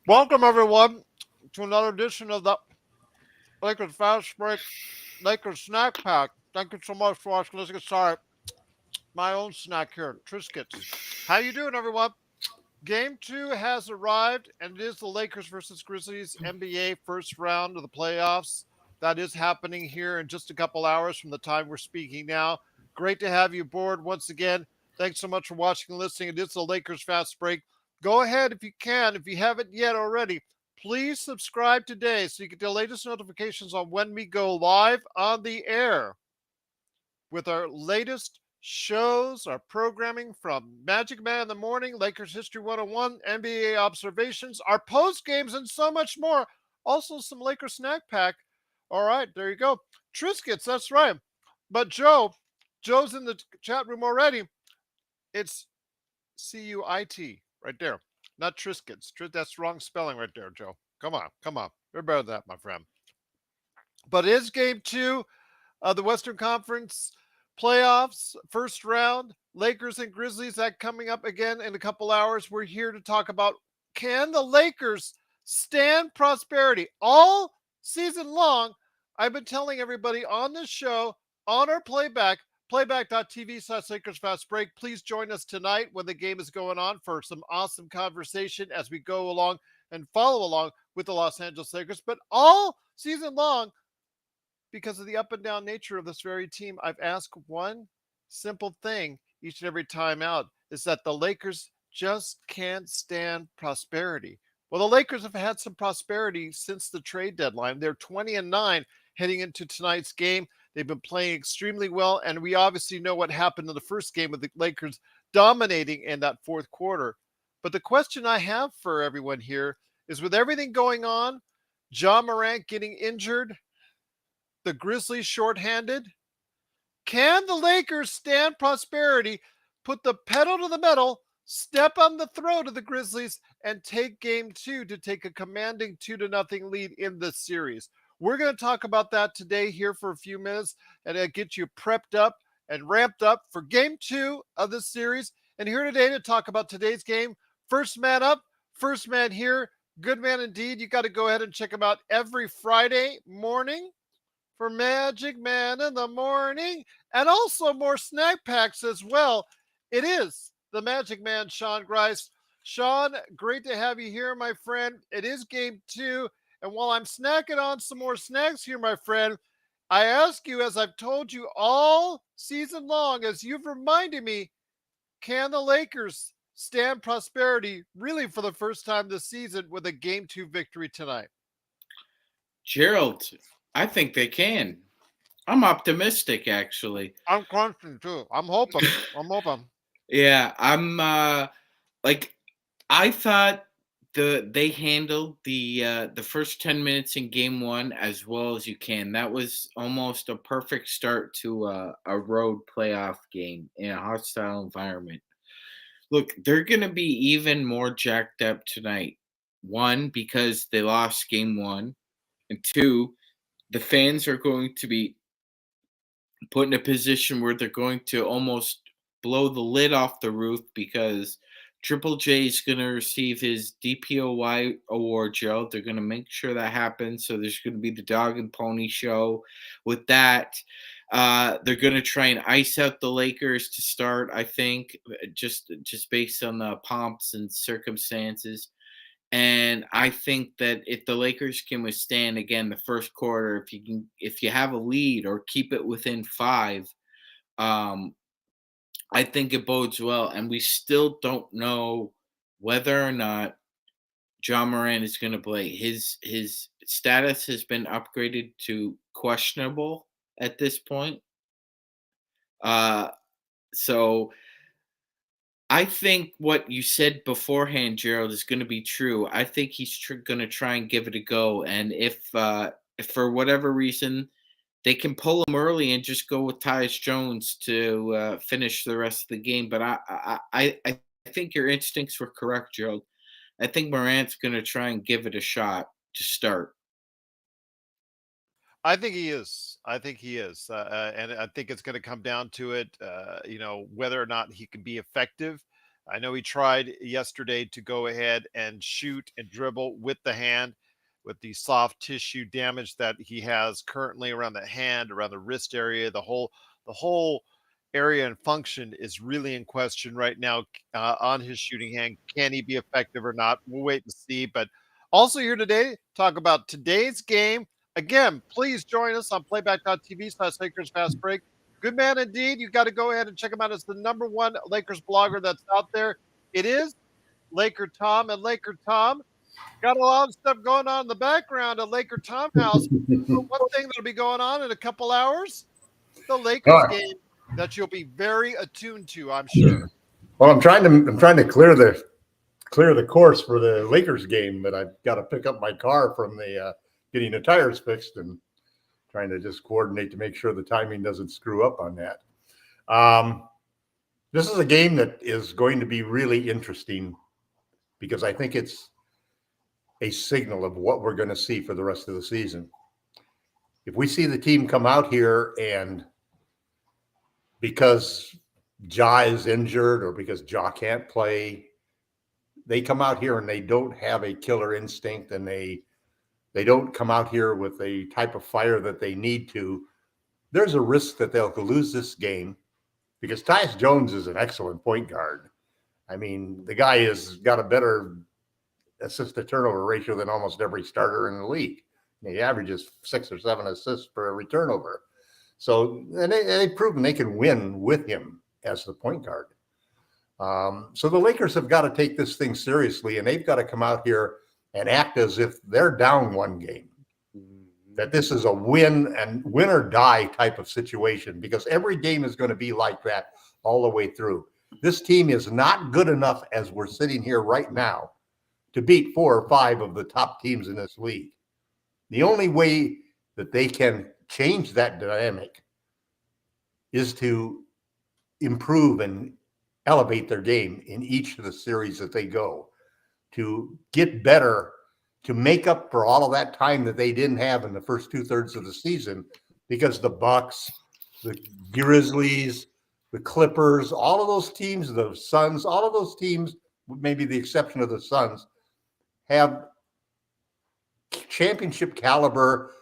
Welcome, everyone, to another edition of the Lakers Fast Break Lakers Snack Pack. Thank you so much for watching. Let's get started. My own snack here, Triscuits. How you doing, everyone? Game 2 has arrived, and it is the Lakers versus Grizzlies NBA first round of the playoffs. That is happening here in just a couple hours from the time we're speaking now. Great to have you aboard once again. Thanks so much for watching and listening. It is the Lakers Fast Break. Go ahead if you can, if you haven't yet already. Please subscribe today so you get the latest notifications on when we go live on the air with our latest shows, our programming from Magic Man in the Morning, Lakers History 101, NBA Observations, our post games, and so much more. Also, some Lakers Snack Pack. All right, there you go. Triscuits, that's right. But Joe's in the chat room already. It's Cuit right there, not Triscuits. That's wrong spelling right there, Joe. Come on, come on. You're better than that, my friend. But it is game 2 of the Western Conference playoffs, first round. Lakers and Grizzlies, that coming up again in a couple hours. We're here to talk about, can the Lakers stand prosperity all season long? I've been telling everybody on this show, on our playback.tv/Lakers Fast Break. Please join us tonight when the game is going on for some awesome conversation as we go along and follow along with the Los Angeles Lakers. But all season long, because of the up and down nature of this very team, I've asked one simple thing each and every time out, is that the Lakers just can't stand prosperity. Well, the Lakers have had some prosperity since the trade deadline. They're 20-9 heading into tonight's game. They've been playing extremely well, and we obviously know what happened in the first game with the Lakers dominating in that fourth quarter. But the question I have for everyone here is, with everything going on, John Morant getting injured, the Grizzlies shorthanded, can the Lakers stand prosperity, put the pedal to the metal, step on the throat of the Grizzlies, and take game 2 to take a commanding 2-0 lead in this series? We're going to talk about that today here for a few minutes and get you prepped up and ramped up for game 2 of this series. And here today to talk about today's game, first man up, first man here, good man indeed. You got to go ahead and check him out every Friday morning for Magic Man in the Morning, and also more snack packs as well. It is the Magic Man, Sean Grice. Sean, great to have you here, my friend. It is game 2, and while I'm snacking on some more snacks here, my friend, I ask you, as I've told you all season long, as you've reminded me, can the Lakers stand prosperity really for the first time this season with a game 2 victory tonight? Gerald, I think they can. I'm optimistic, actually. I'm confident too. I'm hoping. I'm hoping. Yeah, I'm like I thought they handled the first 10 minutes in game one as well as you can. That was almost a perfect start to a road playoff game in a hostile environment. Look, they're gonna be even more jacked up tonight. One, because they lost game one, and two, the fans are going to be put in a position where they're going to almost blow the lid off the roof because Triple J is going to receive his DPOY award, Joe. They're going to make sure that happens. So there's going to be the dog and pony show with that. They're going to try and ice out the Lakers to start, I think, just based on the pomps and circumstances. And I think that if the Lakers can withstand again the first quarter, if you have a lead or keep it within five, um, I think it bodes well. And we still don't know whether or not John Moran is going to play. His status has been upgraded to questionable at this point. Uh, so I think what you said beforehand, Gerald, is going to be true. I think he's going to try and give it a go, and if for whatever reason they can pull him early and just go with Tyus Jones to finish the rest of the game, but I think your instincts were correct, Gerald. I think Morant's going to try and give it a shot to start. I think he is. I think he is, and I think it's going to come down to it. Whether or not he can be effective. I know he tried yesterday to go ahead and shoot and dribble with the hand, with the soft tissue damage that he has currently around the hand, around the wrist area. The whole area and function is really in question right now on his shooting hand. Can he be effective or not? We'll wait and see. But also here today, talk about today's game. Again, please join us on playback.tv/Lakers Fast Break. Good man indeed. You got to go ahead and check him out as the number one Lakers blogger that's out there. It is Laker Tom, and Laker Tom got a lot of stuff going on in the background at Laker Tom House. But one thing that'll be going on in a couple hours, the All Lakers right. game that you'll be very attuned to, I'm sure. Well, I'm trying to clear the course for the Lakers game, but I've got to pick up my car from the getting the tires fixed and trying to just coordinate to make sure the timing doesn't screw up on that. This is a game that is going to be really interesting because I think it's a signal of what we're going to see for the rest of the season. If we see the team come out here and because Ja is injured or because Ja can't play, they come out here and they don't have a killer instinct and they don't come out here with a type of fire that they need to, there's a risk that they'll lose this game because Tyus Jones is an excellent point guard. I mean, the guy has got a better assist to turnover ratio than almost every starter in the league. He averages 6 or 7 assists per every turnover. So and they've proven they can win with him as the point guard. So the Lakers have got to take this thing seriously, and they've got to come out here and act as if they're down one game, that this is a win or die type of situation, because every game is going to be like that all the way through. This team is not good enough as we're sitting here right now to beat 4 or 5 of the top teams in this league. The only way that they can change that dynamic is to improve and elevate their game in each of the series that they go, to get better, to make up for all of that time that they didn't have in the first 2/3 of the season, because the Bucks, the Grizzlies, the Clippers, all of those teams, the Suns, all of those teams, with maybe the exception of the Suns, have championship caliber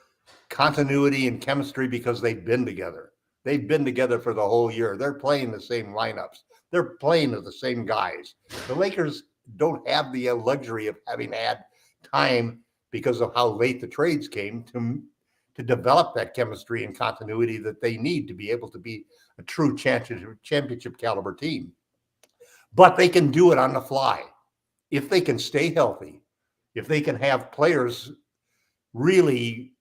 continuity and chemistry because they've been together. They've been together for the whole year. They're playing the same lineups. They're playing with the same guys. The Lakers don't have the luxury of having had time because of how late the trades came to develop that chemistry and continuity that they need to be able to be a true championship caliber team. But they can do it on the fly. If they can stay healthy, if they can have players really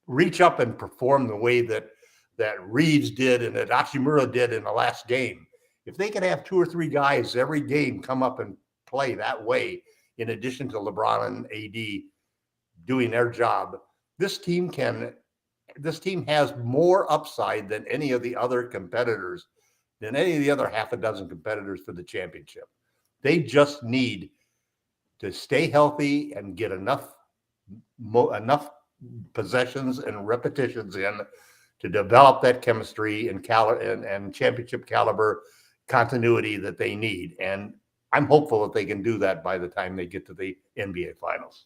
reach up and perform the way that Reeves did and that Hachimura did in the last game. If they can have 2 or 3 guys every game come up and play that way, in addition to LeBron and AD doing their job, this team has more upside than any of the other competitors, than any of the other half a dozen competitors for the championship. They just need to stay healthy and get enough possessions and repetitions in to develop that chemistry and championship caliber continuity that they need. And I'm hopeful that they can do that by the time they get to the NBA Finals.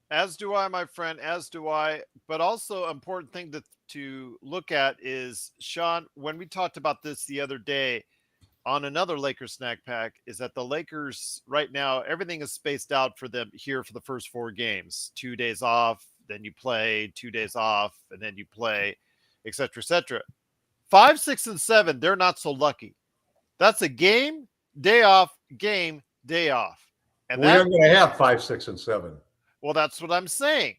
As do I, my friend, as do I. But also, important thing to look at is, Sean, when we talked about this the other day on another Lakers snack pack, is that the Lakers right now, everything is spaced out for them here for the first 4 games. 2 days off, then you play, 2 days off, and then you play, et cetera, et cetera. 5, 6, and 7, they're not so lucky. That's a game, day off, game, day off. And we are going to have 5, 6, and 7. Well, that's what I'm saying.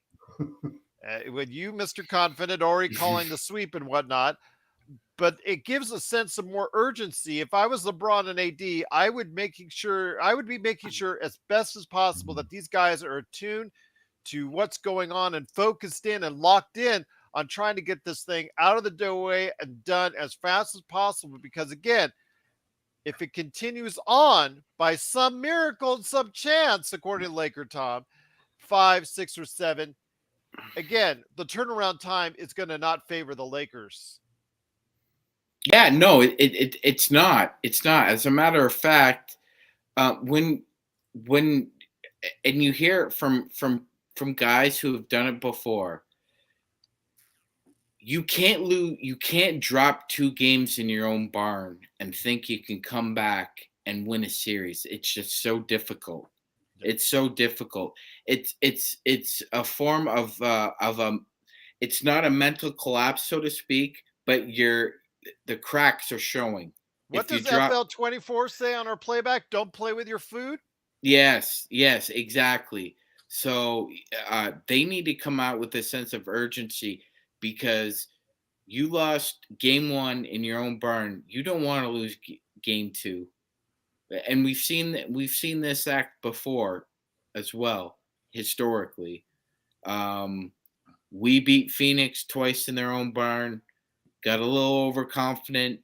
With you, Mr. Confident, already calling the sweep and whatnot, but it gives a sense of more urgency. If I was LeBron and AD, I would be making sure as best as possible that these guys are attuned to what's going on and focused in and locked in on trying to get this thing out of the way and done as fast as possible. Because again, if it continues on by some miracle and some chance, according to Laker Tom, 5, 6, or 7, again, the turnaround time is going to not favor the Lakers. Yeah, no, it's not. It's not. As a matter of fact, when and you hear it from guys who have done it before, you can't drop 2 games in your own barn and think you can come back and win a series. It's just so difficult. It's so difficult. It's a form of it's not a mental collapse, so to speak, but the cracks are showing. What If you does drop FL24 say on our playback? Don't play with your food? Yes, yes, exactly. So they need to come out with a sense of urgency because you lost game 1 in your own barn. You don't want to lose game 2. And we've seen this act before as well historically. Um, we beat Phoenix twice in their own barn, got a little overconfident.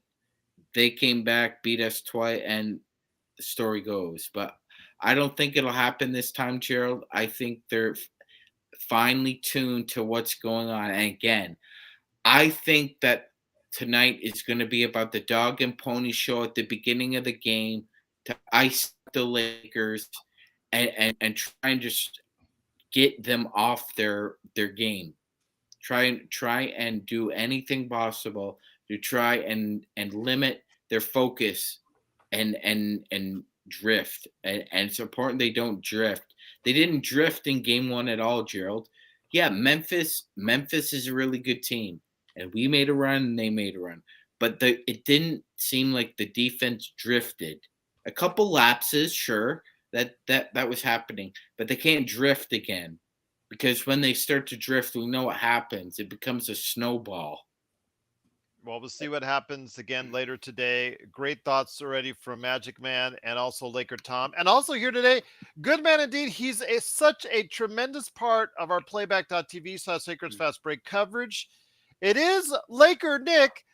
They came back, beat us twice, and the story goes. But I don't think it'll happen this time, Gerald. I think they're finely tuned to what's going on. And again, I think that tonight is going to be about the dog and pony show at the beginning of the game to ice the Lakers and try and just get them off their game. Try and do anything possible to try and limit their focus and drift. And it's important they don't drift. They didn't drift in game 1 at all, Gerald. Yeah, Memphis is a really good team, and we made a run and they made a run, but it didn't seem like the defense drifted. A couple lapses, sure, that was happening, but they can't drift again because when they start to drift, we know what happens. It becomes a snowball. Well, we'll see what happens again later today. Great thoughts already from Magic Man and also Laker Tom. And also here today, good man indeed. He's such a tremendous part of our playback.tv/Lakers Fast Break coverage. It is Laker Nick.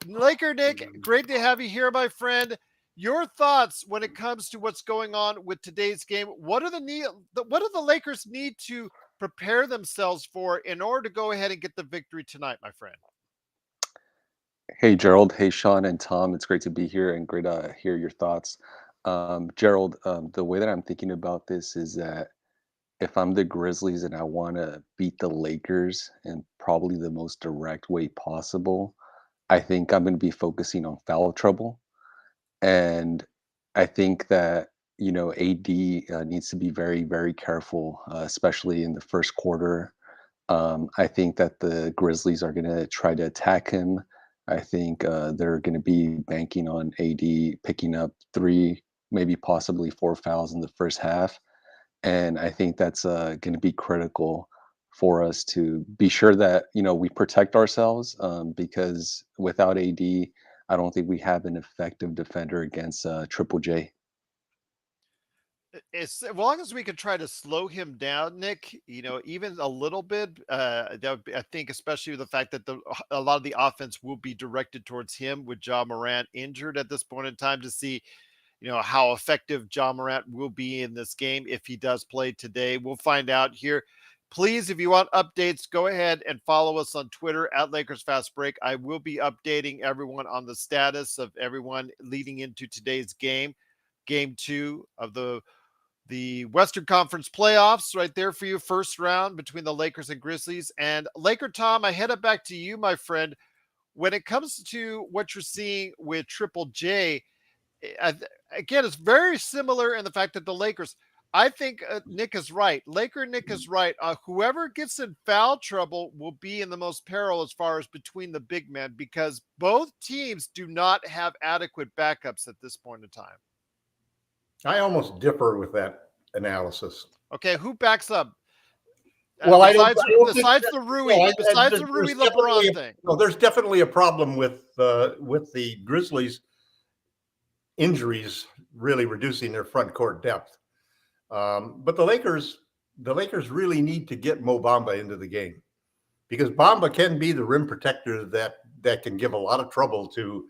Laker Nick, great to have you here, my friend. Your thoughts when it comes to what's going on with today's game. What do the Lakers need to prepare themselves for in order to go ahead and get the victory tonight, my friend? Hey, Gerald. Hey, Sean and Tom. It's great to be here and great to hear your thoughts. Gerald, the way that I'm thinking about this is that if I'm the Grizzlies and I want to beat the Lakers in probably the most direct way possible, I think I'm going to be focusing on foul trouble. And I think that, AD needs to be very, very careful, especially in the first quarter. I think that the Grizzlies are going to try to attack him. I think they're going to be banking on AD picking up 3, maybe possibly 4 fouls in the first half. And I think that's going to be critical for us to be sure that, we protect ourselves because without AD, I don't think we have an effective defender against Triple J. As long as we can try to slow him down, Nick, even a little bit, I think, especially with the fact that a lot of the offense will be directed towards him with Ja Morant injured at this point in time to see, how effective Ja Morant will be in this game if he does play today. We'll find out here. Please, if you want updates, go ahead and follow us on Twitter at Lakers Fast Break. I will be updating everyone on the status of everyone leading into today's game 2 of the Western Conference playoffs right there for you. First round between the Lakers and Grizzlies. And Laker Tom, I head it back to you, my friend. When it comes to what you're seeing with Triple J, again, it's very similar in the fact that the Lakers, I think Nick is right. Laker Nick is right. Whoever gets in foul trouble will be in the most peril as far as between the big men because both teams do not have adequate backups at this point in time. I almost differ with that analysis. Okay, who backs up? Well, Besides I don't think besides that, the Rui, no, besides the there's Rui definitely LeBron thing. no, there's definitely a problem with the Grizzlies injuries really reducing their front court depth. But the Lakers really need to get Mo Bamba into the game because Bamba can be the rim protector that can give a lot of trouble to,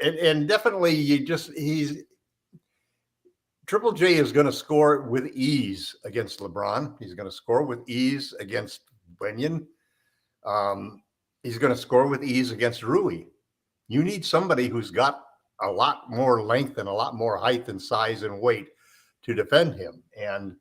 and definitely he's Triple J is going to score with ease against LeBron. He's going to score with ease against Wenyan. He's going to score with ease against Rui. You need somebody who's got a lot more length and a lot more height and size and weight to defend him, and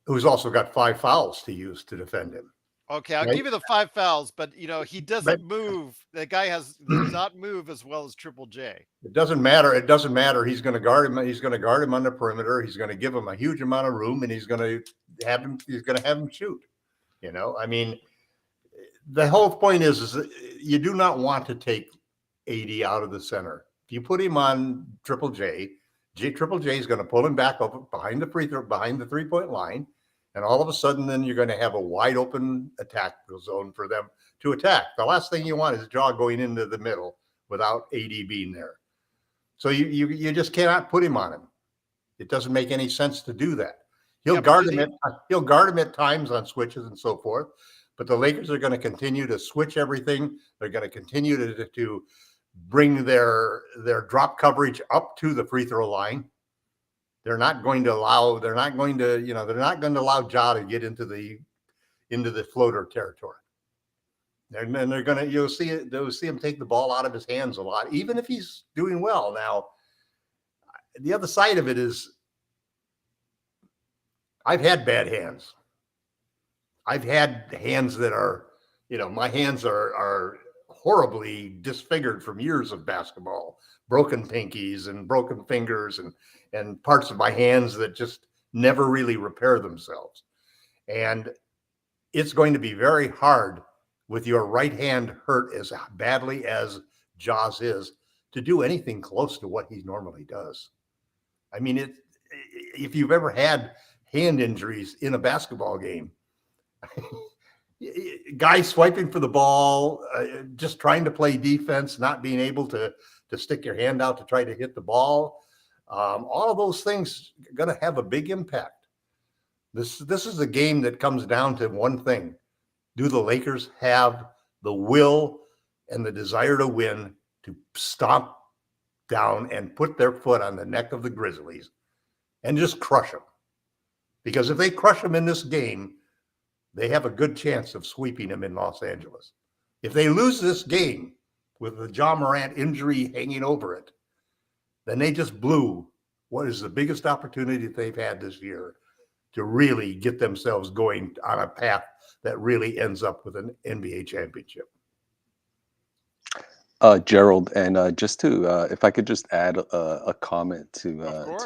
who's also got 5 fouls to use to defend him. Okay, I'll Right? give you the 5 fouls, but he But doesn't move. The guy does not move as well as Triple J. it doesn't matter. It doesn't matter. He's going to guard him. He's going to guard him on the perimeter. He's going to give him a huge amount of room, and he's going to have him. He's going to have him shoot. I mean, the whole point is you do not want to take AD out of the center. If you put him on Triple J, Triple J is going to pull him back up behind the behind the 3-point line, and all of a sudden, then you're going to have a wide open attack zone for them to attack. The last thing you want is Jaw going into the middle without AD being there. So you just cannot put him on him. It doesn't make any sense to do that. He'll guard him at times on switches and so forth. But the Lakers are going to continue to switch everything. They're going to continue to bring their drop coverage up to the free throw line. They're not going to allow Ja to get into the floater territory. And then you'll see him take the ball out of his hands a lot, even if he's doing well. Now, the other side of it is I've had bad hands. I've had hands that are, my hands are horribly disfigured from years of basketball, broken pinkies and broken fingers and parts of my hands that just never really repair themselves. And it's going to be very hard with your right hand hurt as badly as Jaws is to do anything close to what he normally does. I mean, if you've ever had hand injuries in a basketball game, guys swiping for the ball, just trying to play defense, not being able to stick your hand out to try to hit the ball. All of those things are going to have a big impact. This is a game that comes down to one thing. Do the Lakers have the will and the desire to win, to stomp down and put their foot on the neck of the Grizzlies and just crush them? Because if they crush them in this game, they have a good chance of sweeping them in Los Angeles. If they lose this game with the Ja Morant injury hanging over it, then they just blew what is the biggest opportunity that they've had this year to really get themselves going on a path that really ends up with an NBA championship. Gerald, and just to, if I could just add a comment to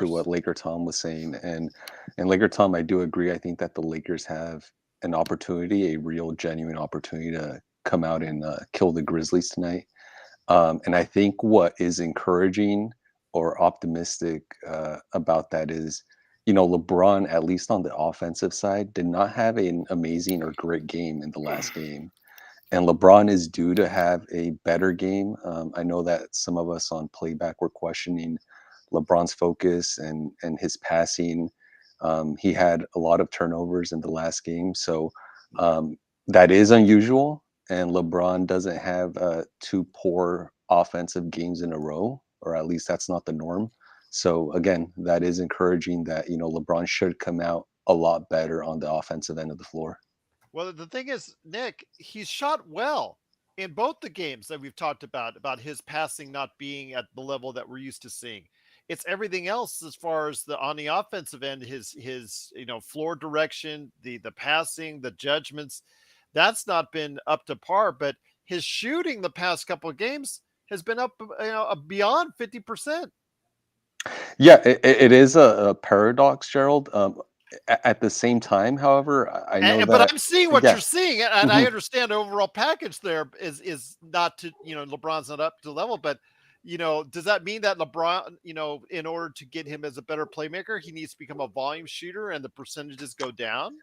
what Laker Tom was saying, and Laker Tom, I do agree. I think that the Lakers have an opportunity, a real, genuine opportunity to come out and kill the Grizzlies tonight. And I think what is encouraging or optimistic about that is, LeBron, at least on the offensive side, did not have an amazing or great game in the last game. And LeBron is due to have a better game. I know that some of us on playback were questioning LeBron's focus and his passing. He had a lot of turnovers in the last game. So that is unusual. And LeBron doesn't have 2 poor offensive games in a row, or at least that's not the norm. So again, that is encouraging that, LeBron should come out a lot better on the offensive end of the floor. Well, the thing is, Nick, he's shot well in both the games that we've talked about his passing not being at the level that we're used to seeing. It's everything else as far as on the offensive end, his floor direction, the passing, the judgments, that's not been up to par. But his shooting the past couple of games has been up beyond 50%. Yeah, it is a paradox, Gerald. At the same time, however, I know but that. I'm seeing what you're seeing, and I Mhm. understand the overall package there is not to LeBron's not up to level, but does that mean that LeBron, in order to get him as a better playmaker, he needs to become a volume shooter and the percentages go down?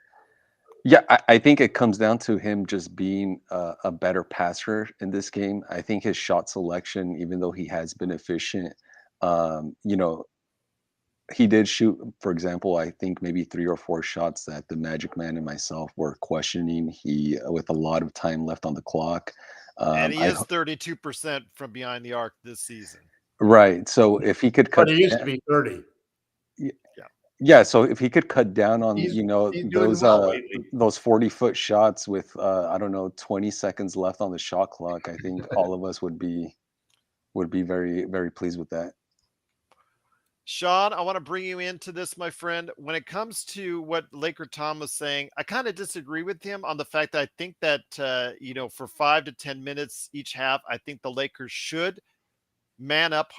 Yeah, I think it comes down to him just being a better passer in this game. I think his shot selection, even though he has been efficient, he did shoot, for example, I think maybe 3 or 4 shots that the Magic Man and myself were questioning. He, with a lot of time left on the clock. And he is 32% from behind the arc this season. Right. So if he could cut, but he used to be 30. Yeah, so if he could cut down on, He's he's doing those well lately. 40-foot shots with I don't know, 20 seconds left on the shot clock, I think all of us would be very, very pleased with that. Sean, I want to bring you into this, my friend. When it comes to what Laker Tom was saying, I kind of disagree with him on the fact that I think that, for 5 to 10 minutes each half, I think the Lakers should man up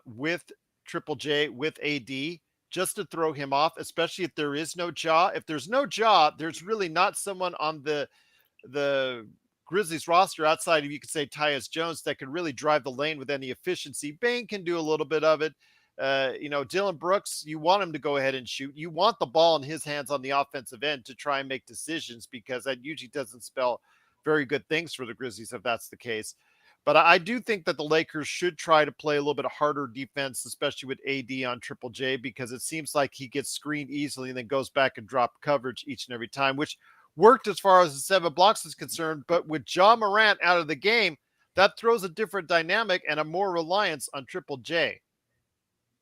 with Triple J, with AD, just to throw him off, especially if there is no jaw. If there's no jaw, there's really not someone on the Grizzlies roster outside of, you could say, Tyus Jones, that can really drive the lane with any efficiency. Bane can do a little bit of it. Dylan Brooks, you want him to go ahead and shoot. You want the ball in his hands on the offensive end to try and make decisions, because that usually doesn't spell very good things for the Grizzlies if that's the case. But I do think that the Lakers should try to play a little bit harder defense, especially with AD on Triple J, because it seems like he gets screened easily and then goes back and drop coverage each and every time, which worked as far as the 7 blocks is concerned. But with Ja Morant out of the game, that throws a different dynamic and a more reliance on Triple J.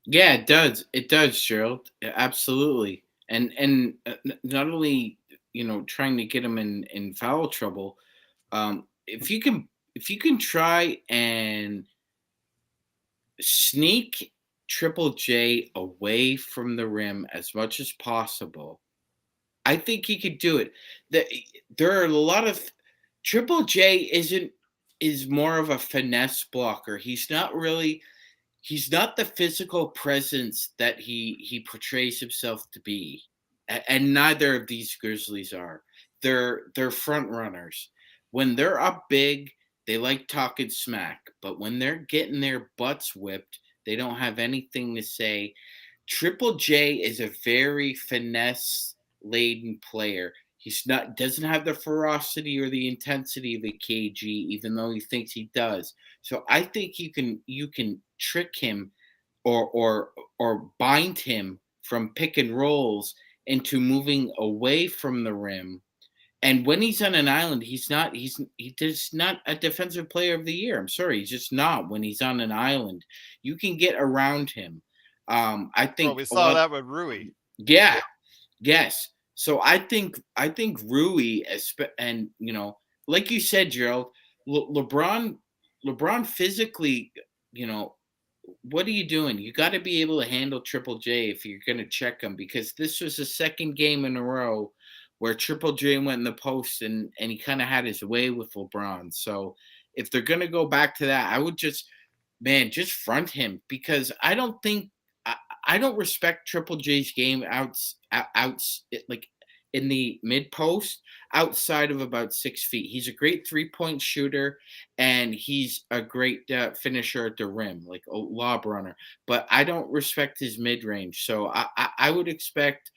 Yeah, it does. It does, Gerald. Yeah, absolutely. And not only trying to get him in foul trouble. If you can try and sneak Triple J away from the rim as much as possible, I think he could do it. There are a lot of Triple J is more of a finesse blocker. He's not the physical presence that he portrays himself to be, and neither of these Grizzlies are. They're front runners. When they're up big, they like talking smack, but when they're getting their butts whipped, they don't have anything to say. Triple J is a very finesse laden player. Doesn't have the ferocity or the intensity of a KG, even though he thinks he does. So I think you can trick him or bind him from pick and rolls into moving away from the rim. And when he's on an island, he's just not a defensive player of the year. I'm sorry, he's just not. When he's on an island, you can get around him. I think Well, we saw that with Rui. Yeah. Yes. So I think Rui, and like you said, Gerald, LeBron physically, what are you doing? You got to be able to handle Triple J if you're going to check him, because this was the second game in a row where Triple J went in the post and he kind of had his way with LeBron. So if they're going to go back to that, I would just front him, because I don't respect Triple J's game out like in the mid post outside of about 6 feet. He's a great 3-point shooter, and he's a great finisher at the rim, like a lob runner. But I don't respect his mid range, so I would expect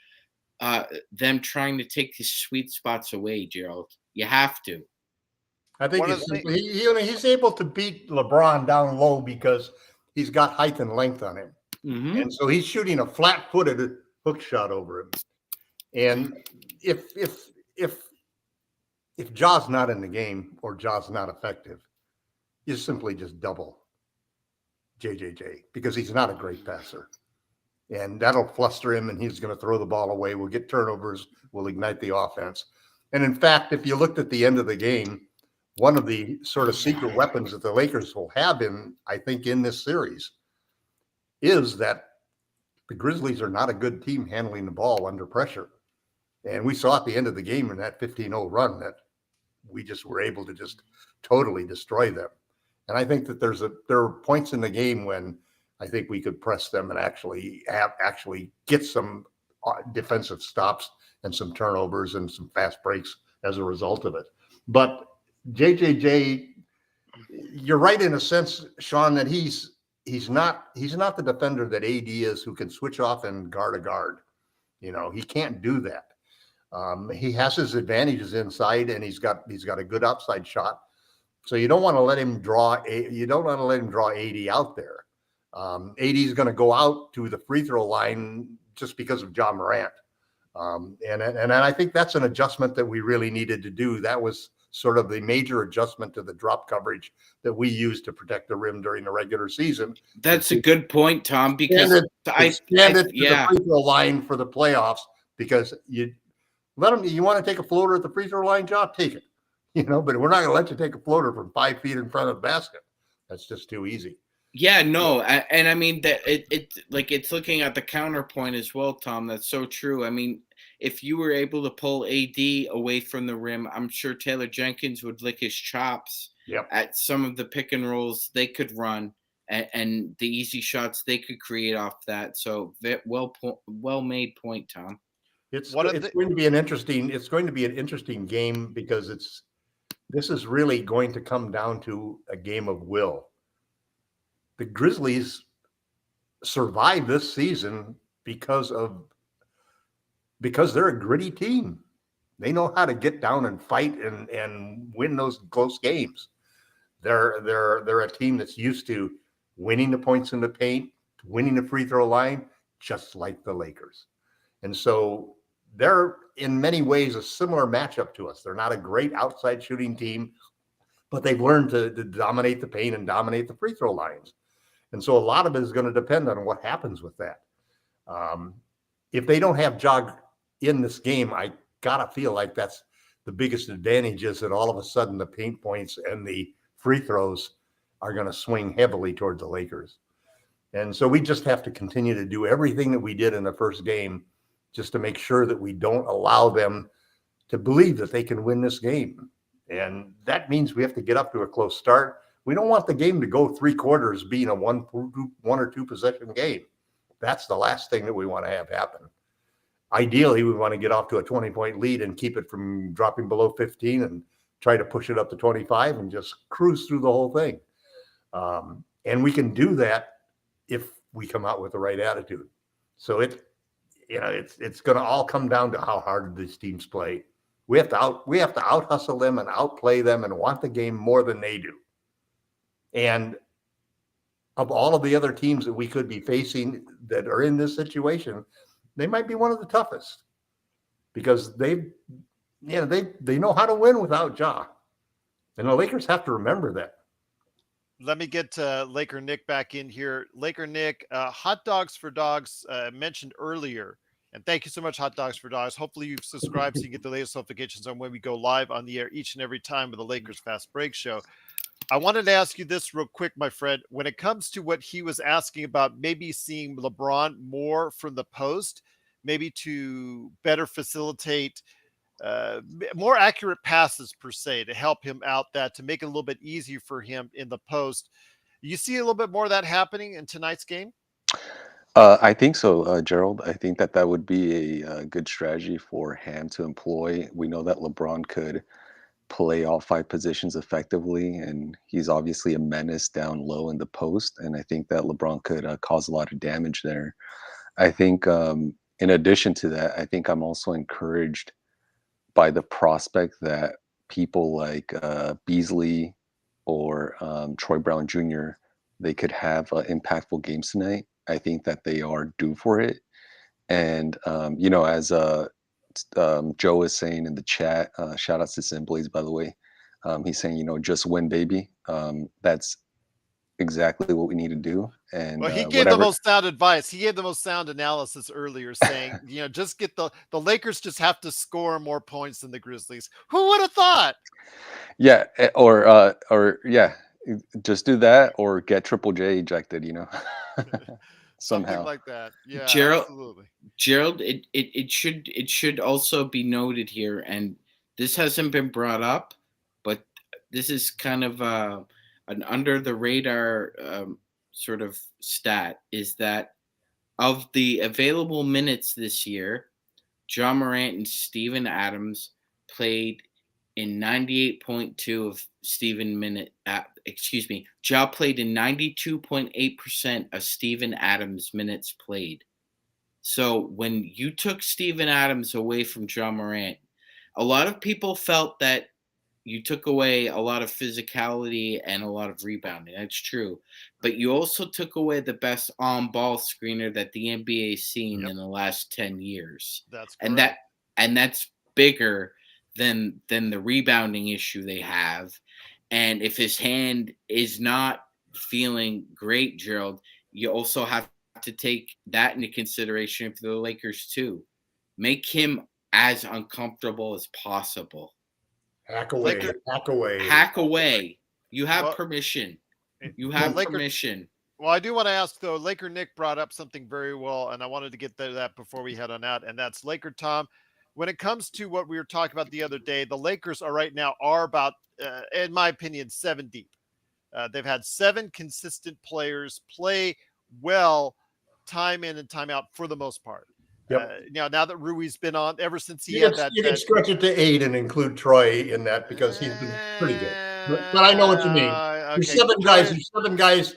them trying to take his sweet spots away, Gerald. You have to. I think he's able to beat LeBron down low because he's got height and length on him. Mm-hmm. And so he's shooting a flat-footed hook shot over him. And if Ja's not in the game or Ja's not effective, you simply just double JJJ, because he's not a great passer. And that'll fluster him, and he's going to throw the ball away. We'll get turnovers. We'll ignite the offense. And in fact, if you looked at the end of the game, one of the sort of secret weapons that the Lakers will have in this series is that the Grizzlies are not a good team handling the ball under pressure. And we saw at the end of the game in that 15-0 run that we just were able to just totally destroy them. And I think that there are points in the game when I think we could press them and actually get some defensive stops and some turnovers and some fast breaks as a result of it. But JJJ, you're right in a sense, Sean, that he's not the defender that AD is, who can switch off and guard a guard. He can't do that. He has his advantages inside, and he's got a good outside shot. So you don't want to let him draw AD out there. AD is going to go out to the free throw line just because of Ja Morant. And I think that's an adjustment that we really needed to do. That was sort of the major adjustment to the drop coverage that we use to protect the rim during the regular season. That's a good point, Tom, because expand it to the yeah. free throw line for the playoffs, because you let them. You want to take a floater at the free throw line, Job? Take it. But we're not going to let you take a floater from 5 feet in front of the basket. That's just too easy. Yeah, no, and I mean that it's looking at the counterpoint as well, Tom. That's so true. I mean, if you were able to pull AD away from the rim, I'm sure Taylor Jenkins would lick his chops at some of the pick and rolls they could run and the easy shots they could create off that. So well made point, Tom. It's going to be an interesting game, because this is really going to come down to a game of will. The Grizzlies survived this season because they're a gritty team. They know how to get down and fight and win those close games. They're a team that's used to winning the points in the paint, winning the free throw line, just like the Lakers. And so they're in many ways a similar matchup to us. They're not a great outside shooting team, but they've learned to dominate the paint and dominate the free throw lines. And so a lot of it is going to depend on what happens with that. If they don't have Jog in this game, I gotta feel like that's the biggest advantage, is that all of a sudden the paint points and the free throws are going to swing heavily towards the Lakers. And so we just have to continue to do everything that we did in the first game, just to make sure that we don't allow them to believe that they can win this game. And that means we have to get up to a close start. We don't want the game to go 3 quarters being a one or two possession game. That's the last thing that we want to have happen. Ideally, we want to get off to a 20-point lead and keep it from dropping below 15 and try to push it up to 25 and just cruise through the whole thing. And we can do that if we come out with the right attitude. So it's going to all come down to how hard these teams play. We have to out hustle them and outplay them and want the game more than they do. And of all of the other teams that we could be facing that are in this situation, they might be one of the toughest, because they know how to win without Ja. And the Lakers have to remember that. Let me get Laker Nick back in here. Laker Nick, Hot Dogs for Dogs mentioned earlier, and thank you so much, Hot Dogs for Dogs. Hopefully you've subscribed so you get the latest notifications on when we go live on the air each and every time with the Lakers Fast Break Show. I wanted to ask you this real quick, my friend. When it comes to what he was asking about, maybe seeing LeBron more from the post, maybe to better facilitate more accurate passes per se, to help him out, that to make it a little bit easier for him in the post. You see a little bit more of that happening in tonight's game? I think so, Gerald. I think that would be a good strategy for Ham to employ. We know that LeBron could play all 5 positions effectively, and he's obviously a menace down low in the post, and I think that LeBron could cause a lot of damage there. I think in addition to that, I think I'm also encouraged by the prospect that people like Beasley or Troy Brown Jr., they could have impactful games tonight. I think that they are due for it. And, as Joe is saying in the chat, shout outs to Simpleys, by the way. He's saying, just win, baby. That's exactly what we need to do. And well, he gave the most sound advice. He gave the most sound analysis earlier, saying, just get the Lakers just have to score more points than the Grizzlies. Who would have thought? Yeah, or yeah, just do that or get Triple J ejected. Somehow. Something like that. Yeah, absolutely. Gerald, it should also be noted here, and this hasn't been brought up, but this is kind of an under the radar sort of stat, is that of the available minutes this year, Ja Morant and Steven Adams played in 98.2 of Ja played in 92.8% of Steven Adams minutes played. So when you took Steven Adams away from Ja Morant, a lot of people felt that you took away a lot of physicality and a lot of rebounding. That's true. But you also took away the best on-ball screener that the NBA has seen in the last 10 years. That's correct. And that's bigger than the rebounding issue they have. And if his hand is not feeling great, Gerald, you also have to take that into consideration for the Lakers too. Make him as uncomfortable as possible. Hack away, Laker, hack away. Hack away. You have Well, permission. You well, have Laker, permission. well, I do want to ask though. Laker Nick brought up something very well, and I wanted to get to that before we head on out. And that's Laker Tom. When it comes to what we were talking about the other day, the Lakers are right now about, in my opinion, 7 deep. They've had 7 consistent players play well, time in and time out for the most part. Yep. Now that Rui's been on ever since he You had can, that, you can stretch it to 8 and include Troy in that because he's been pretty good. But I know what you mean. There's okay, 7 guys. There's 7 guys.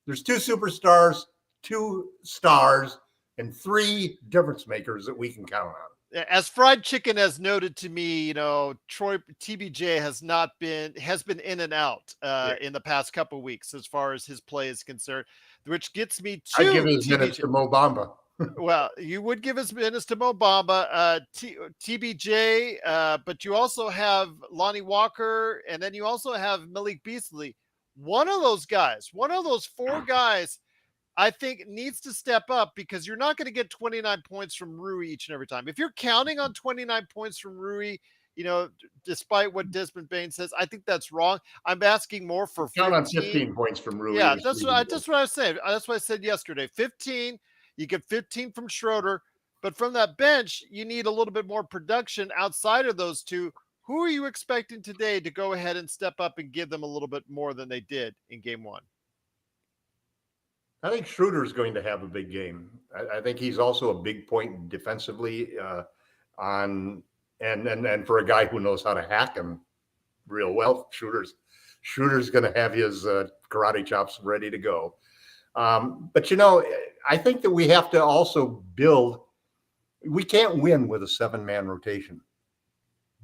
There's 2 superstars, 2 stars, and 3 difference makers that we can count on. As Fried Chicken has noted to me, Troy TBJ has been in and out in the past couple of weeks as far as his play is concerned, which gets me to I give his TBJ. minutes to Mo Bamba. Well, you would give his minutes to Mo Bamba, TBJ, but you also have Lonnie Walker, and then you also have Malik Beasley. One of those 4 guys, I think needs to step up because you're not going to get 29 points from Rui each and every time. If you're counting on 29 points from Rui, despite what Desmond Bain says, I think that's wrong. I'm asking more for 15. Count on 15 points from Rui. Yeah, that's what I said. That's what I said yesterday. 15. You get 15 from Schroeder, but from that bench, you need a little bit more production outside of those 2. Who are you expecting today to go ahead and step up and give them a little bit more than they did in game 1? I think Schroeder's going to have a big game. I think he's also a big point defensively and for a guy who knows how to hack him real well, Schroeder's going to have his karate chops ready to go. But I think that we have to also build. We can't win with a 7-man rotation.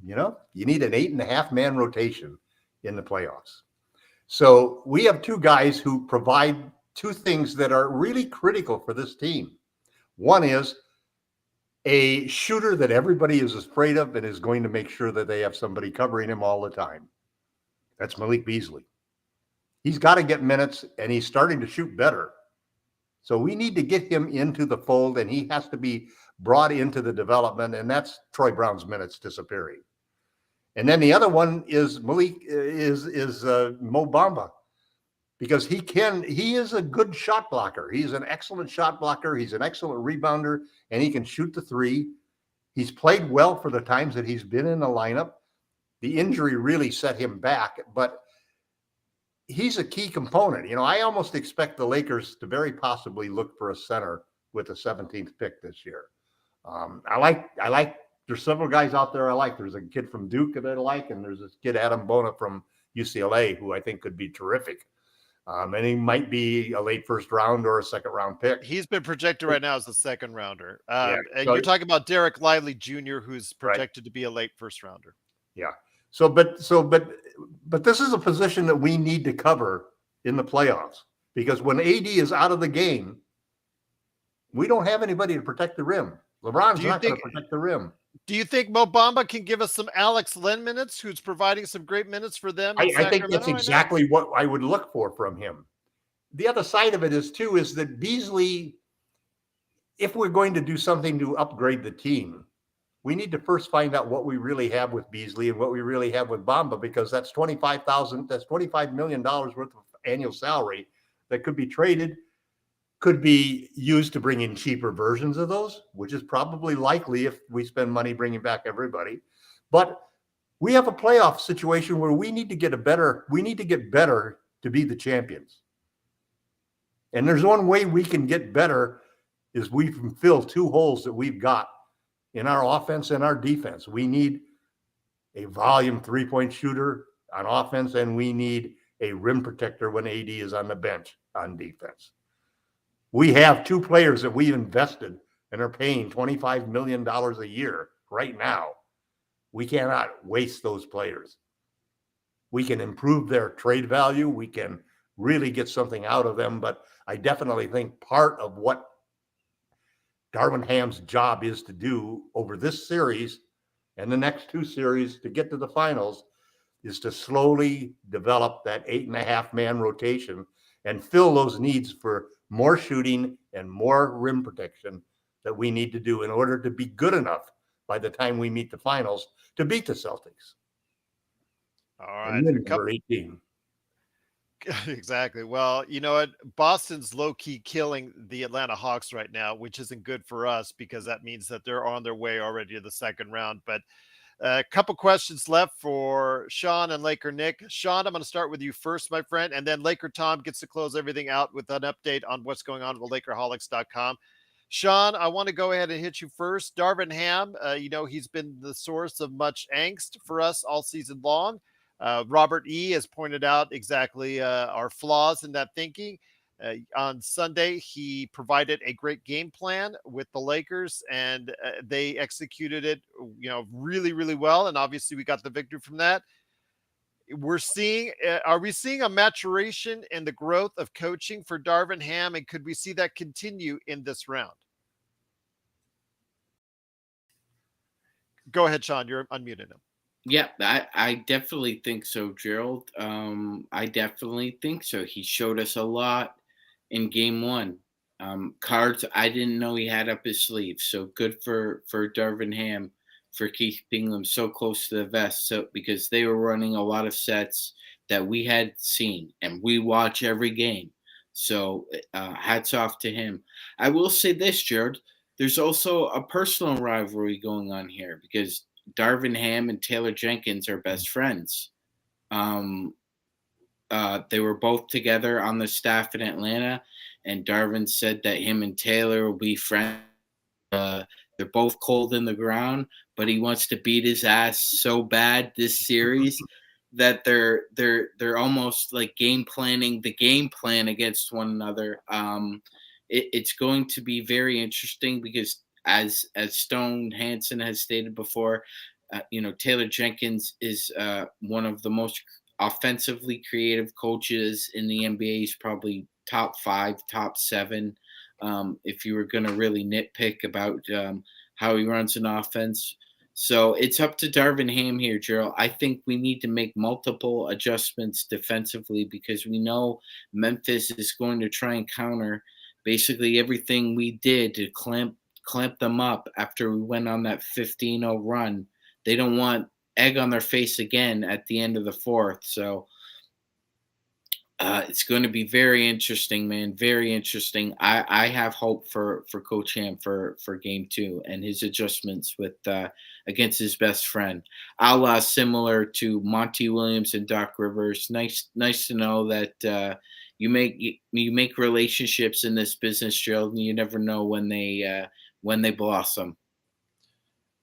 You need an 8.5-man rotation in the playoffs. So we have 2 guys who provide 2 things that are really critical for this team. One is a shooter that everybody is afraid of and is going to make sure that they have somebody covering him all the time. That's Malik Beasley. He's got to get minutes, and he's starting to shoot better. So we need to get him into the fold, and he has to be brought into the development, and that's Troy Brown's minutes disappearing. And then the other one is Mo Bamba, because he is a good shot blocker. He's an excellent shot blocker. He's an excellent rebounder, and he can shoot the 3. He's played well for the times that he's been in the lineup. The injury really set him back, but he's a key component. I almost expect the Lakers to very possibly look for a center with the 17th pick this year. I like. There's several guys out there I like. There's a kid from Duke that I like, and there's this kid Adam Bona from UCLA who I think could be terrific. And he might be a late first round or a second round pick. He's been projected right now as a second rounder. So you're talking about Derek Lively Jr., who's projected to be a late first rounder. Yeah. But this is a position that we need to cover in the playoffs, because when AD is out of the game, we don't have anybody to protect the rim. LeBron's not going to protect the rim. Do you think Mo Bamba can give us some Alex Len minutes, who's providing some great minutes for them? I think that's exactly what I would look for from him. The other side of it is that Beasley, if we're going to do something to upgrade the team, we need to first find out what we really have with Beasley and what we really have with Bamba, because that's $25 million worth of annual salary that could be traded, could be used to bring in cheaper versions of those, which is probably likely if we spend money bringing back everybody. But we have a playoff situation where we need to get better to be the champions. And there's one way we can get better is we can fill 2 holes that we've got in our offense and our defense. We need a volume 3-point shooter on offense, and we need a rim protector when AD is on the bench on defense. We have 2 players that we've invested and are paying $25 million a year right now. We cannot waste those players. We can improve their trade value. We can really get something out of them. But I definitely think part of what Darvin Ham's job is to do over this series and the next two series to get to the finals is to slowly develop that 8.5 man rotation and fill those needs for more shooting and more rim protection that we need to do in order to be good enough by the time we meet the finals to beat the Celtics All and right. A win couple. number 18. Exactly. Well, you know what? Boston's low key killing the Atlanta Hawks right now, which isn't good for us because that means that they're on their way already to the second round. But a couple questions left for Sean and Laker Nick. Sean, I'm going to start with you first, my friend, and then Laker Tom gets to close everything out with an update on what's going on with Lakerholics.com. Sean, I want to go ahead and hit you first. Darvin Ham, he's been the source of much angst for us all season long. Robert E. has pointed out exactly our flaws in that thinking. On Sunday, he provided a great game plan with the Lakers, and they executed it, really, really well. And obviously, we got the victory from that. Are we seeing a maturation in the growth of coaching for Darvin Ham, and could we see that continue in this round? Go ahead, Sean. You're unmuted him. Yeah, I definitely think so, Gerald. I definitely think so. He showed us a lot in game one. Cards I didn't know he had up his sleeve. So good for Darvin Ham for keeping them so close to the vest. So because they were running a lot of sets that we had seen, and we watch every game. So hats off to him. I will say this, Gerald. There's also a personal rivalry going on here because Darvin Ham and Taylor Jenkins are best friends. Um, they were both together on the staff in Atlanta, and Darvin said that him and Taylor will be friends. They're both cold in the ground, but he wants to beat his ass so bad this series that they're almost like game planning the game plan against one another. It's going to be very interesting because as Stone Hansen has stated before, Taylor Jenkins is one of the most offensively creative coaches in the NBA. He's probably top 5, top 7. If you were going to really nitpick about how he runs an offense. So it's up to Darvin Ham here, Gerald. I think we need to make multiple adjustments defensively because we know Memphis is going to try and counter basically everything we did to clamp them up after we went on that 15-0 run. They don't want egg on their face again at the end of the fourth. So it's going to be very interesting, man. Very interesting. I have hope for Coach Ham for game 2 and his adjustments with against his best friend. A la similar to Monty Williams and Doc Rivers. Nice to know that you make relationships in this business, Gerald, and you never know when they blossom.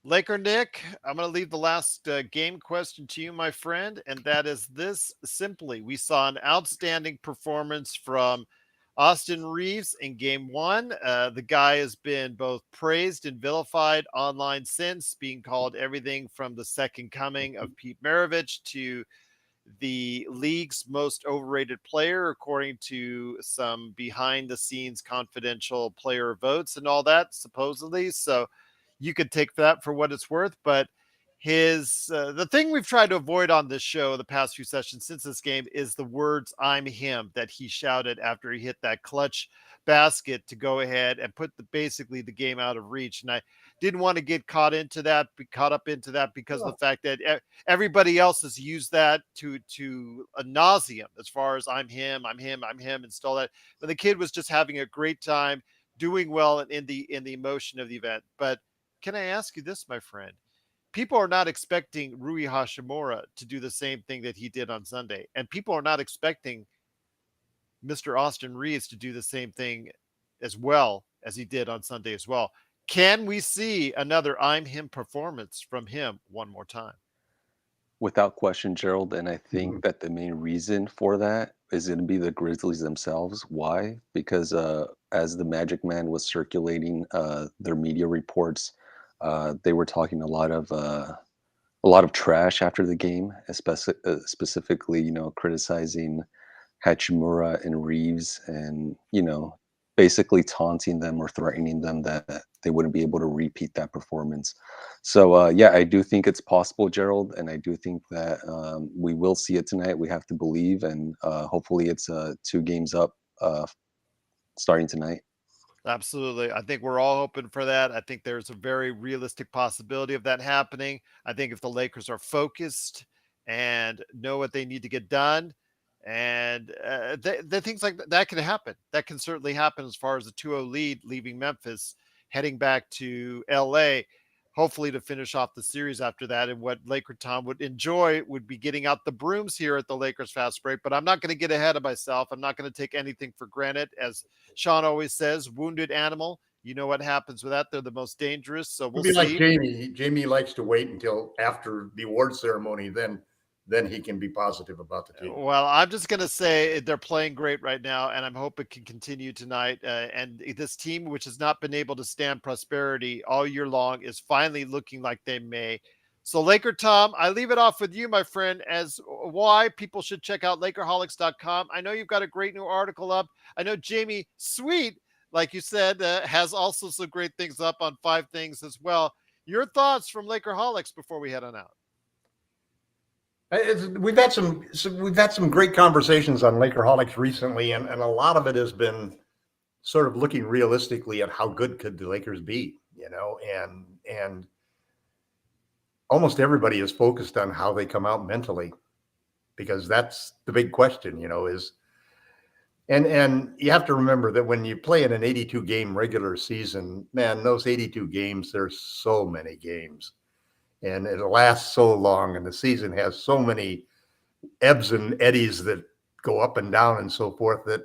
Laker Nick, I'm going to leave the last game question to you, my friend, and that is this simply. We saw an outstanding performance from Austin Reeves in game 1. The guy has been both praised and vilified online since, being called everything from the second coming of Pete Maravich to the league's most overrated player, according to some behind the scenes confidential player votes and all that, supposedly. So you could take that for what it's worth, but the thing we've tried to avoid on this show the past few sessions since this game is the words "I'm him" that he shouted after he hit that clutch basket to go ahead and put basically the game out of reach. And I didn't want to get caught up into that because of the fact that everybody else has used that to a nauseum as far as I'm him, and all that. But the kid was just having a great time, doing well in the emotion of the event. But can I ask you this, my friend? People are not expecting Rui Hashimura to do the same thing that he did on Sunday. And people are not expecting Mr. Austin Reeves to do the same thing as well as he did on Sunday as well. Can we see another I'm him performance from him one more time? Without question, Gerald. And I think that the main reason for that is going to be the Grizzlies themselves. Why? Because as the Magic Man was circulating their media reports, they were talking a lot of trash after the game, specifically, criticizing Hachimura and Reeves, and basically taunting them or threatening them that they wouldn't be able to repeat that performance. So yeah, I do think it's possible, Gerald, and I do think that we will see it tonight. We have to believe, and hopefully it's 2 games up starting tonight. Absolutely. I think we're all hoping for that. I think there's a very realistic possibility of that happening. I think if the Lakers are focused and know what they need to get done, and the things like that can happen. That can certainly happen as far as the 2-0 lead leaving Memphis, heading back to LA, hopefully to finish off the series after that. And what Laker Tom would enjoy would be getting out the brooms here at the Lakers Fast Break. But I'm not going to get ahead of myself. I'm not going to take anything for granted. As Sean always says, wounded animal. You know what happens with that. They're the most dangerous. So we'll Be like see. Jamie. Jamie likes to wait until after the award ceremony, then he can be positive about the team. Well, I'm just going to say they're playing great right now, and I'm hoping it can continue tonight. And this team, which has not been able to stand prosperity all year long, is finally looking like they may. So, Laker Tom, I leave it off with you, my friend, as why people should check out Lakerholics.com. I know you've got a great new article up. I know Jamie Sweet, like you said, has also some great things up on 5 Things as well. Your thoughts from Lakerholics before we head on out. We've had some great conversations on Lakerholics recently, and a lot of it has been sort of looking realistically at how good could the Lakers be, and almost everybody is focused on how they come out mentally, because that's the big question, is and you have to remember that when you play in an 82 game regular season, man, those 82 games, there's so many games. And it lasts so long, and the season has so many ebbs and eddies that go up and down and so forth, that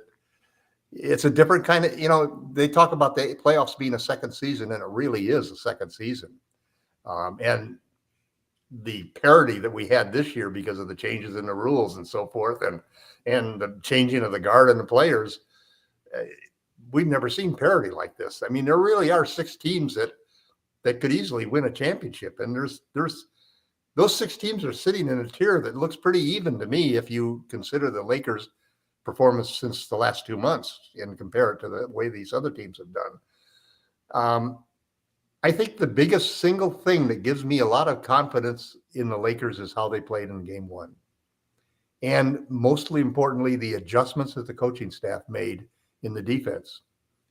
it's a different kind of, they talk about the playoffs being a second season, and it really is a second season. And the parity that we had this year because of the changes in the rules and so forth, and the changing of the guard and the players, we've never seen parity like this. I mean, there really are 6 teams that could easily win a championship. And there's those 6 teams are sitting in a tier that looks pretty even to me, if you consider the Lakers' performance since the last 2 months and compare it to the way these other teams have done. I think the biggest single thing that gives me a lot of confidence in the Lakers is how they played in game 1. And mostly importantly, the adjustments that the coaching staff made in the defense.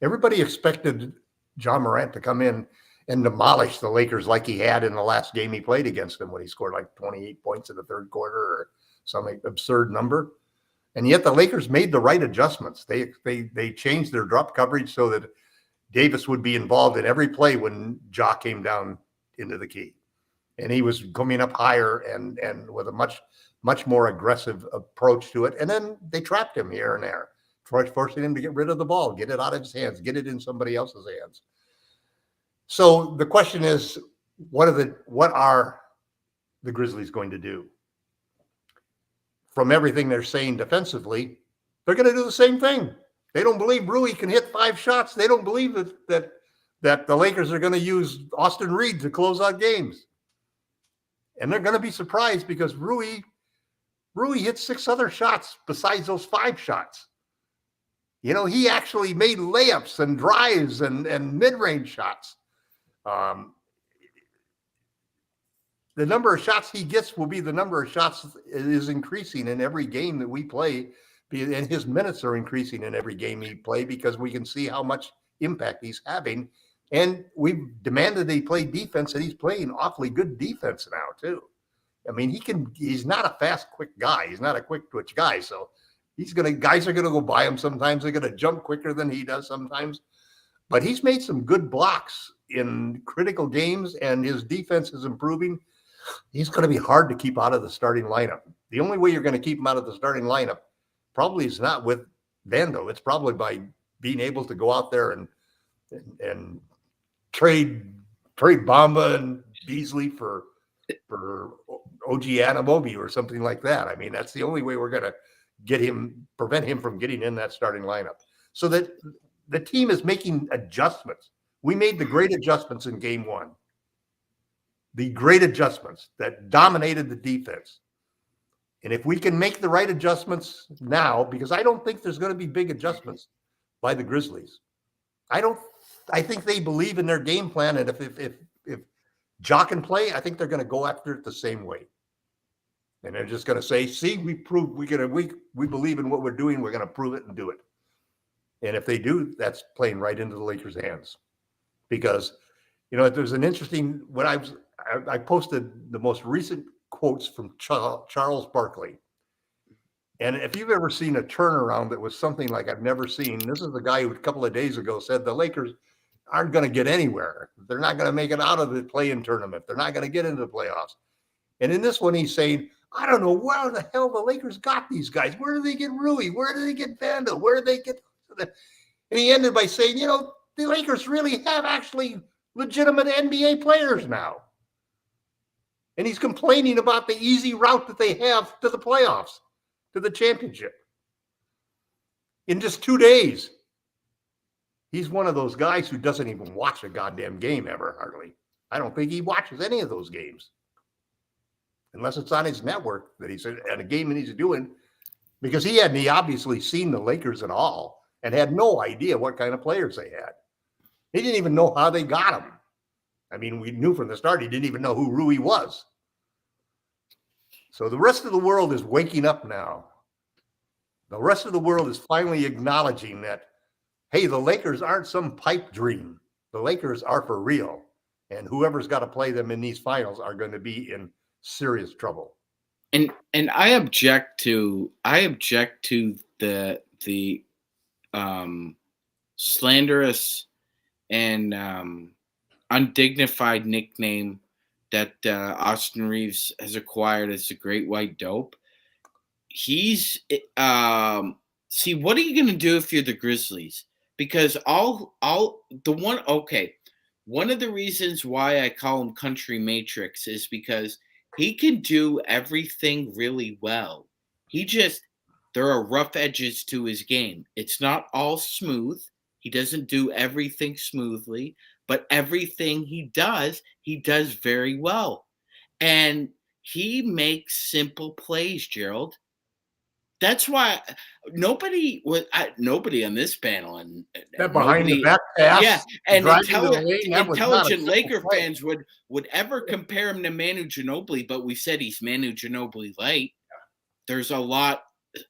Everybody expected John Morant to come in and demolish the Lakers like he had in the last game he played against them, when he scored like 28 points in the third quarter or some absurd number. And yet the Lakers made the right adjustments. They changed their drop coverage so that Davis would be involved in every play when Ja came down into the key. And he was coming up higher and with a much more aggressive approach to it. And then they trapped him here and there, forcing him to get rid of the ball, get it out of his hands, get it in somebody else's hands. So the question is, what are the Grizzlies going to do? From everything they're saying defensively, they're going to do the same thing. They don't believe Rui can hit 5 shots. They don't believe that the Lakers are going to use Austin Reed to close out games. And they're going to be surprised because Rui hit 6 other shots besides those 5 shots. He actually made layups and drives and mid-range shots. The number of shots he gets will be the number of shots is increasing in every game that we play, and his minutes are increasing in every game he play, because we can see how much impact he's having. And we've demanded that he play defense, and he's playing awfully good defense now too. I mean, he's not a fast, quick guy. He's not a quick twitch guy. So guys are going to go by him sometimes. They're going to jump quicker than he does sometimes. But he's made some good blocks in critical games, and his defense is improving. He's going to be hard to keep out of the starting lineup. The only way you're going to keep him out of the starting lineup probably is not with Vando. It's probably by being able to go out there and trade Bamba and Beasley for OG Anunoby or something like that. I mean, that's the only way we're going to prevent him from getting in that starting lineup. So that the team is making adjustments. We made the great adjustments in game 1. The great adjustments that dominated the defense. And if we can make the right adjustments now, because I don't think there's going to be big adjustments by the Grizzlies. I I think they believe in their game plan, and if Ja can play, I think they're going to go after it the same way. And they're just going to say, "See, we proved we believe in what we're doing. We're going to prove it and do it." And if they do, that's playing right into the Lakers' hands. Because, there's an interesting when I posted the most recent quotes from Charles Barkley. And if you've ever seen a turnaround that was something like I've never seen, this is the guy who a couple of days ago said the Lakers aren't going to get anywhere. They're not going to make it out of the play-in tournament. They're not going to get into the playoffs. And in this one, he's saying, I don't know where the hell the Lakers got these guys. Where do they get Rui? Where do they get Vandal? Where do they get? And he ended by saying, the Lakers really have actually legitimate NBA players now. And he's complaining about the easy route that they have to the playoffs, to the championship. In just 2 days. He's one of those guys who doesn't even watch a goddamn game ever, hardly. I don't think he watches any of those games. Unless it's on his network that he's at a game that he's doing. Because he obviously seen the Lakers at all and had no idea what kind of players they had. He didn't even know how they got him. I mean, we knew from the start he didn't even know who Rui was. So the rest of the world is waking up now. The rest of the world is finally acknowledging that, hey, the Lakers aren't some pipe dream. The Lakers are for real. And whoever's got to play them in these finals are going to be in serious trouble. And I object to the slanderous and undignified nickname that Austin Reeves has acquired as the Great White Dope. He's see, what are you going to do if you're the Grizzlies? Because one of the reasons why I call him Country Matrix is because he can do everything really well. There are rough edges to his game. It's not all smooth. He doesn't do everything smoothly, but everything he does very well. And he makes simple plays, Gerald. That's why nobody on this panel and that behind the back pass, yeah, and lane, intelligent Laker fans would ever compare him to Manu Ginobili, but we said he's Manu Ginobili light. There's a lot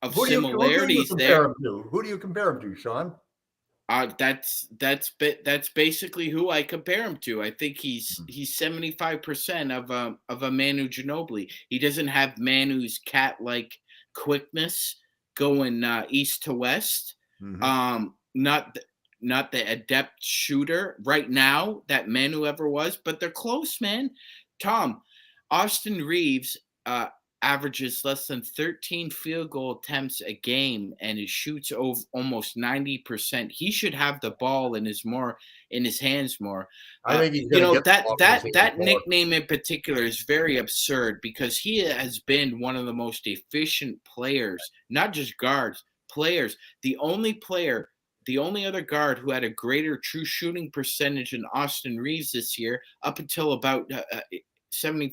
of similarities there. Who do you compare him to, Sean? That's basically who I compare him to. I think he's 75% of a Manu Ginobili. He doesn't have Manu's cat-like quickness going east to west. Mm-hmm. Not the adept shooter right now that Manu ever was, but they're close, man. Tom, Austin Reeves averages less than 13 field goal attempts a game, and he shoots over almost 90%. He should have the ball in his hands more. I think he's that nickname in particular is very absurd because he has been one of the most efficient players, not just guards, players. The only other guard who had a greater true shooting percentage than Austin Reeves this year, up until about 75%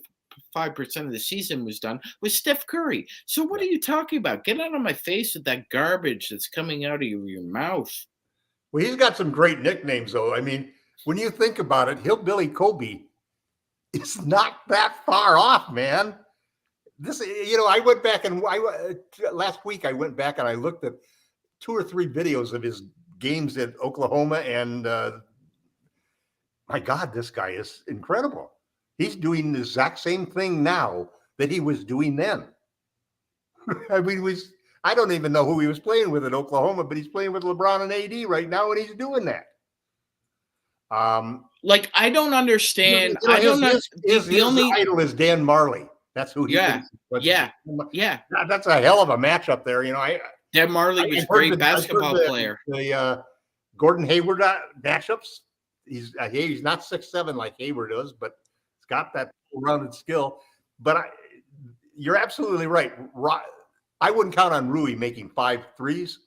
of the season was done, was Steph Curry. So what are you talking about? Get out of my face with that garbage that's coming out of your mouth. Well, he's got some great nicknames, though. I mean, when you think about it, Hillbilly Kobe is not that far off, man. I went back and last week I went back and I looked at 2 or 3 videos of his games at Oklahoma, and my God, this guy is incredible. He's doing the exact same thing now that he was doing then. I mean, I don't even know who he was playing with at Oklahoma, but he's playing with LeBron and AD right now, and he's doing that. I don't understand. His idol is Dan Marley. That's who he is. Yeah. That's a hell of a matchup there. Dan Marley was a great basketball player. The Gordon Hayward matchups. He's not 6'7" like Hayward is, but he's got that rounded skill. But you're absolutely right. I wouldn't count on Rui making 5 threes,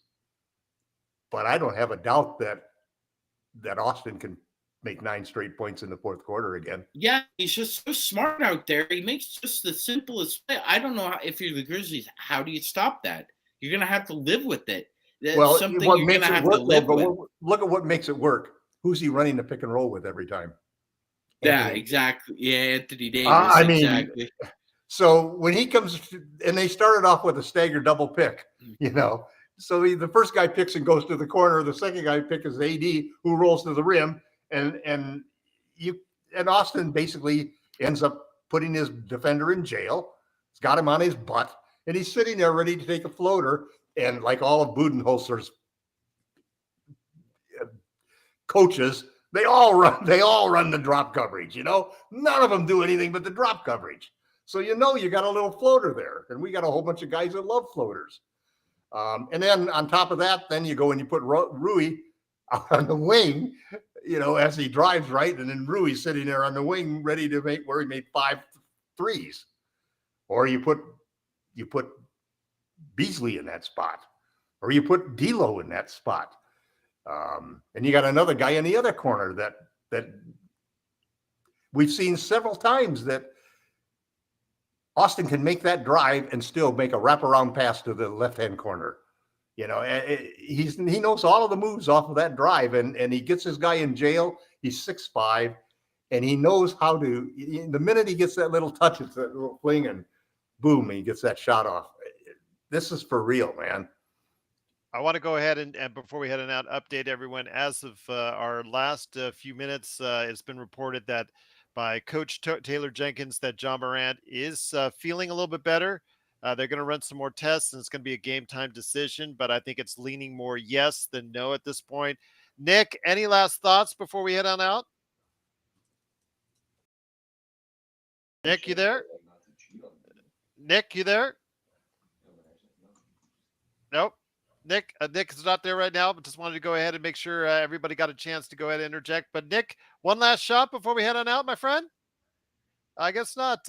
but I don't have a doubt that Austin can make 9 straight points in the fourth quarter again. Yeah, he's just so smart out there. He makes just the simplest play. I don't know if you're the Grizzlies, how do you stop that? You're going to have to live with it. That's something you're going to have to live with. But look at what makes it work. who's he running the pick and roll with every time? Yeah, Anthony. exactly. Yeah, Anthony Davis. I mean, exactly. so when he comes, and they started off with a stagger double pick, So the first guy picks and goes to the corner. The second guy picks is AD, who rolls to the rim, and Austin basically ends up putting his defender in jail. He's got him on his butt, and he's sitting there ready to take a floater. And like all of Budenholzer's coaches, they all run the drop coverage. None of them do anything but the drop coverage. So you got a little floater there, and we got a whole bunch of guys that love floaters. And then on top of that, then you go and you put Rui on the wing, as he drives right, and then Rui's sitting there on the wing ready to make where he made 5 threes. Or you put Beasley in that spot, or you put D'Lo in that spot. And you got another guy in the other corner that we've seen several times that Austin can make that drive and still make a wraparound pass to the left-hand corner. He knows all of the moves off of that drive, and he gets his guy in jail. He's 6'5", and he knows how to. The minute he gets that little touch, it's that little fling, and boom, he gets that shot off. This is for real, man. I want to go ahead and before we head on out, update everyone. As of our last few minutes, it's been reported that by Coach Taylor Jenkins that John Morant is feeling a little bit better. They're going to run some more tests, and it's going to be a game time decision, but I think it's leaning more yes than no at this point. Nick, any last thoughts before we head on out? Nick, you there? Nick, you there? Nope. Nick is not there right now, but just wanted to go ahead and make sure everybody got a chance to go ahead and interject. But Nick, one last shot before we head on out, my friend? I guess not.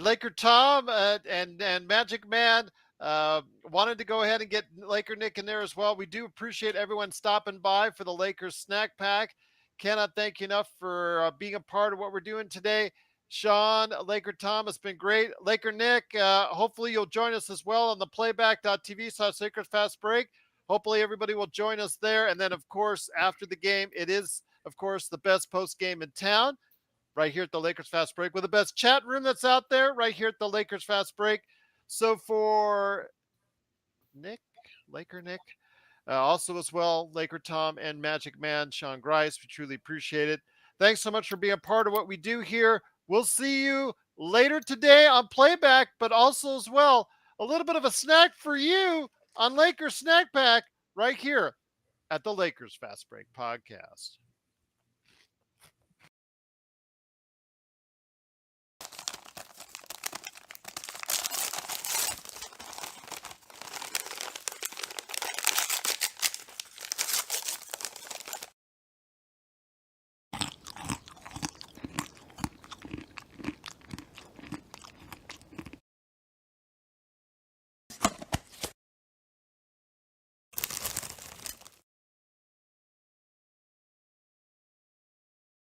Laker Tom and Magic Man wanted to go ahead and get Laker Nick in there as well. We do appreciate everyone stopping by for the Lakers snack pack. Cannot thank you enough for being a part of what we're doing today. Sean, Laker Tom, it's been great. Laker Nick, hopefully you'll join us as well on the playback.tv/Lakers Fast Break. Hopefully everybody will join us there. And then, of course, after the game, it is, of course, the best post game in town right here at the Lakers Fast Break with the best chat room that's out there right here at the Lakers Fast Break. So for Nick, Laker Nick, also as well, Laker Tom and Magic Man, Sean Grice, we truly appreciate it. Thanks so much for being a part of what we do here. We'll see you later today on Playback, but also as well, a little bit of a snack for you on Lakers Snack Pack right here at the Lakers Fast Break Podcast.